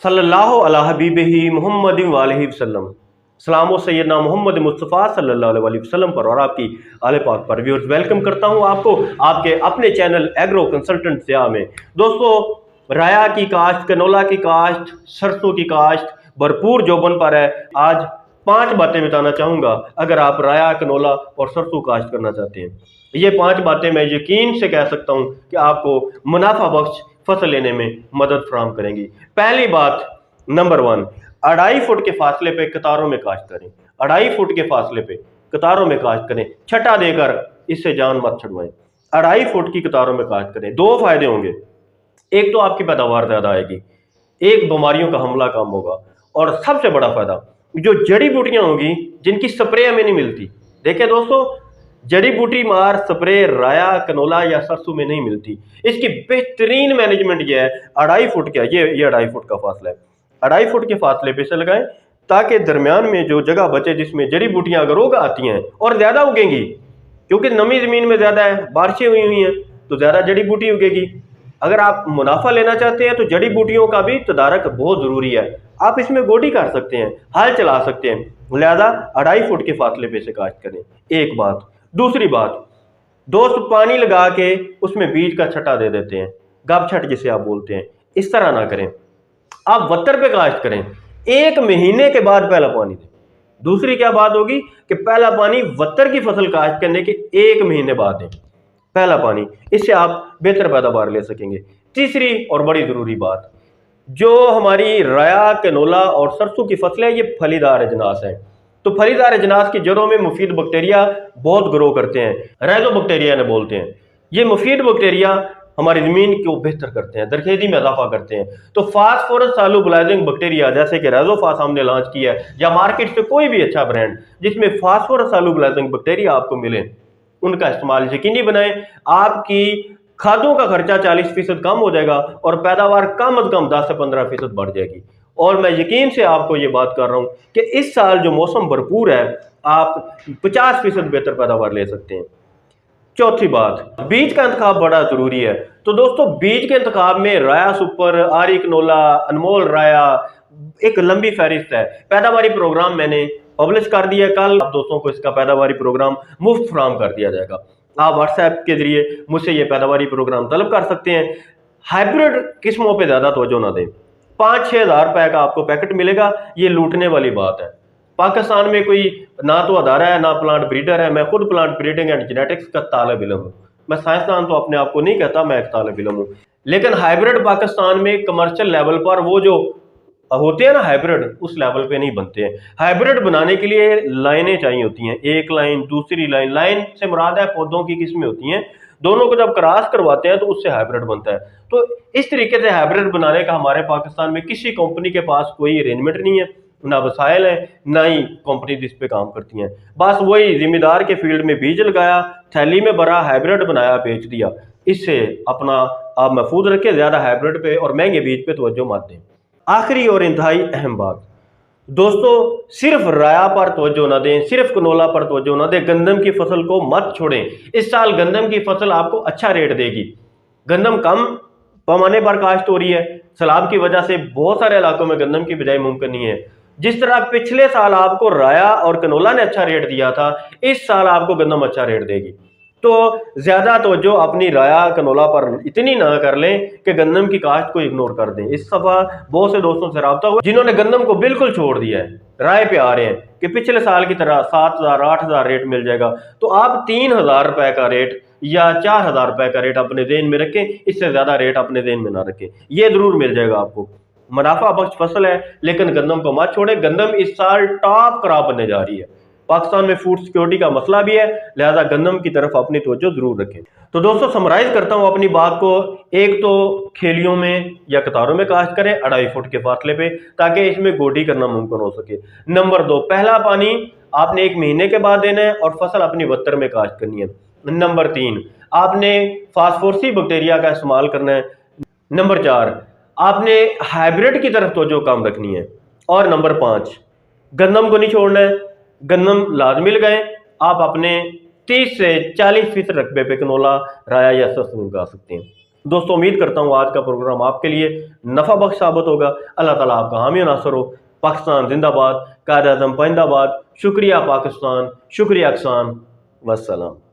सल्लल्लाहु अला हबीबिही मुहम्मद वालिहि वसल्लम। सलाम सैयदना मोहम्मद मुस्तफ़ा सल्लल्लाहु अलैहि वसल्लम पर और आपकी आले पाक पर। व्यूअर्स, वेलकम करता हूं आपको आपके अपने चैनल एग्रो कंसल्टेंट ज़िया में। दोस्तों, राया की काश्त, कनोला की काश्त, सरसों की काश्त भरपूर जोबन पर है। आज 5 बातें बताना चाहूँगा अगर आप राया, कनोला और सरसों काश्त करना चाहते हैं। ये 5 बातें मैं यकीन से कह सकता हूँ कि आपको मुनाफा बख्श फसल लेने में मदद फराहम करेंगी। पहली बात, नंबर 1, 2.5 फुट के फासले पे कतारों में काश्त करें। 2.5 फुट के फासले पे कतारों में काश्त करें, छटा देकर इससे जान मत छुड़वाएं। 2.5 फुट की कतारों में काश्त करें। 2 फायदे होंगे, एक तो आपकी पैदावार ज्यादा आएगी, एक बीमारियों का हमला कम होगा, और सबसे बड़ा फायदा, जो जड़ी बूटियां होंगी जिनकी स्प्रे हमें नहीं मिलती। देखें दोस्तों, जड़ी बूटी मार स्प्रे राया, कनोला या सरसों में नहीं मिलती। इसकी बेहतरीन मैनेजमेंट ये है। 2.5 फुट का ये 2.5 फुट का फासला है। 2.5 फुट के फासले पे से लगाएं ताकि दरमियान में जो जगह बचे जिसमें जड़ी बूटियां अगर उग आती हैं और ज्यादा उगेंगी, क्योंकि नमी जमीन में ज्यादा है, बारिशें हुई हैं तो ज्यादा जड़ी बूटी उगेगी। अगर आप मुनाफा लेना चाहते हैं तो जड़ी बूटियों का भी तदारक बहुत जरूरी है। आप इसमें गोडी कर सकते हैं, हल चला सकते हैं, लिहाजा 2.5 फुट के फासले पे से काश्त करें। एक बात। दूसरी बात, दोस्त, पानी लगा के उसमें बीज का छटा दे देते हैं, गब छट जिसे आप बोलते हैं, इस तरह ना करें। आप वत्तर पे काश्त करें, 1 महीने के बाद पहला पानी दें। दूसरी क्या बात होगी कि पहला पानी वत्तर की फसल काश्त करने के 1 महीने बाद दें, पहला पानी। इससे आप बेहतर पैदावार ले सकेंगे। तीसरी और बड़ी जरूरी बात, जो हमारी राया, कनोला और सरसों की फसलें, ये फलीदार अजनास है। तो फलीदार अजनास की जड़ों में मुफीद बैक्टीरिया बहुत ग्रो करते हैं, राइजोबैक्टीरिया ने बोलते हैं। ये मुफीद बैक्टीरिया हमारी जमीन को बेहतर करते हैं, दरखेजी में इजाफा करते हैं। तो फास्फोरस सॉल्युबलाइजिंग बैक्टीरिया जैसे कि राइजोफास हमने लॉन्च किया है, या मार्केट से कोई भी अच्छा ब्रांड जिसमें फास्फोरस सॉल्युबलाइजिंग बैक्टीरिया आपको मिले, उनका इस्तेमाल यकीनी बनाएं। आपकी खादों का खर्चा 40% कम हो जाएगा और पैदावार कम अज कम 10 से 15% बढ़ जाएगी। और मैं यकीन से आपको ये बात कर रहा हूं कि इस साल जो मौसम भरपूर है, आप 50% बेहतर पैदावार ले सकते हैं। चौथी बात, बीज का इंतखाब बड़ा जरूरी है। तो दोस्तों, बीज के इंतखाब में राया सुपर, आरी कनोला, अनमोल राया, एक लंबी फहरिस्त है। पैदावारी प्रोग्राम मैंने पब्लिश कर दिया है, कल आप दोस्तों को इसका पैदावारी प्रोग्राम मुफ्त फराहम कर दिया जाएगा। आप व्हाट्सएप के जरिए मुझसे ये पैदावारी प्रोग्राम तलब कर सकते हैं। हाइब्रिड किस्मों पे ज्यादा तवज्जो ना दें। 5-6 हज़ार रुपए का आपको पैकेट मिलेगा, ये लूटने वाली बात है। पाकिस्तान में कोई ना तो अदारा है ना प्लांट ब्रीडर है। मैं खुद प्लांट ब्रीडिंग एंड जेनेटिक्स का तालिब इल्म हूँ। मैं साइंसदान तो अपने आप को नहीं कहता, मैं एक तालिब इल्म हूँ। लेकिन हाइब्रिड पाकिस्तान में कमर्शियल लेवल पर वो जो होते हैं ना हाइब्रिड, उस लेवल पे नहीं बनते हैं। हाइब्रिड बनाने के लिए लाइनें चाहिए होती हैं, एक लाइन, दूसरी लाइन। लाइन से मुराद है पौधों की किस्में होती हैं, दोनों को जब क्रॉस करवाते हैं तो उससे हाइब्रिड बनता है। तो इस तरीके से हाइब्रिड बनाने का हमारे पाकिस्तान में किसी कंपनी के पास कोई अरेंजमेंट नहीं है, ना वसाइल है, ना ही कंपनी जिस पे काम करती हैं। बस वही जिम्मेदार के फील्ड में बीज लगाया, थैली में भरा, हाइब्रिड बनाया, बेच दिया। इससे अपना आप महफूज रखें, ज्यादा हाइब्रिड पे और महंगे बीज पे तवज्जो मत दें। आखिरी और इंतहाई अहम बात, दोस्तों, सिर्फ राया पर तवज्जो ना दें, सिर्फ कनोला पर तवज्जो ना दें, गंदम की फसल को मत छोड़ें। इस साल गंदम की फसल आपको अच्छा रेट देगी। गंदम कम पैमाने पर काश्त हो रही है, सैलाब की वजह से बहुत सारे इलाकों में गंदम की बिजाई मुमकिन नहीं है। जिस तरह पिछले साल आपको राया और कनोला ने अच्छा रेट दिया था, इस साल आपको गंदम अच्छा रेट देगी। तो ज्यादा तवज्जो अपनी राया, कनोला पर इतनी ना कर लें कि गंदम की काश्त को इग्नोर कर दें। इस दफा बहुत से दोस्तों से राब्ता हुआ जिन्होंने गंदम को बिल्कुल छोड़ दिया है, राय पे आ रहे हैं कि पिछले साल की तरह 7,000 8,000 रेट मिल जाएगा। तो आप 3,000 रुपए का रेट या 4,000 रुपए का रेट अपने जेहन में रखें, इससे ज्यादा रेट अपने जेहन में ना रखें, ये जरूर मिल जाएगा आपको। मुनाफा बख्श फसल है, लेकिन गंदम को मत छोड़े। गंदम इस साल टॉप क्रॉप बनने जा रही है। पाकिस्तान में फूड सिक्योरिटी का मसला भी है, लिहाजा गंदम की तरफ अपनी तवज्जो जरूर रखें। तो दोस्तों, समराइज करता हूं अपनी बात को। एक तो खेलियों में या कतारों में काश्त करें 2.5 फुट के फासले पे, ताकि इसमें गोडी करना मुमकिन हो सके। नंबर 2, पहला पानी आपने 1 महीने के बाद देना है और फसल अपनी वत्तर में काश्त करनी है। नंबर 3, आपने फास्फोरसी बैक्टीरिया का इस्तेमाल करना है। नंबर 4, आपने हाइब्रिड की तरफ तवज्जो कम रखनी है। और नंबर 5, गंदम को नहीं छोड़ना है। गंदम लाजमी लगाएं। आप अपने 30 से 40% रकबे पे कनोला, राया या सरसों उगा सकते हैं। दोस्तों उम्मीद करता हूँ आज का प्रोग्राम आपके लिए नफ़ा बख्श साबित होगा। अल्लाह ताला आपका हामी नासर हो। पाकिस्तान जिंदाबाद, कायद-ए-आज़म पाइंदाबाद। शुक्रिया पाकिस्तान, शुक्रिया अहसान, वस्सलाम।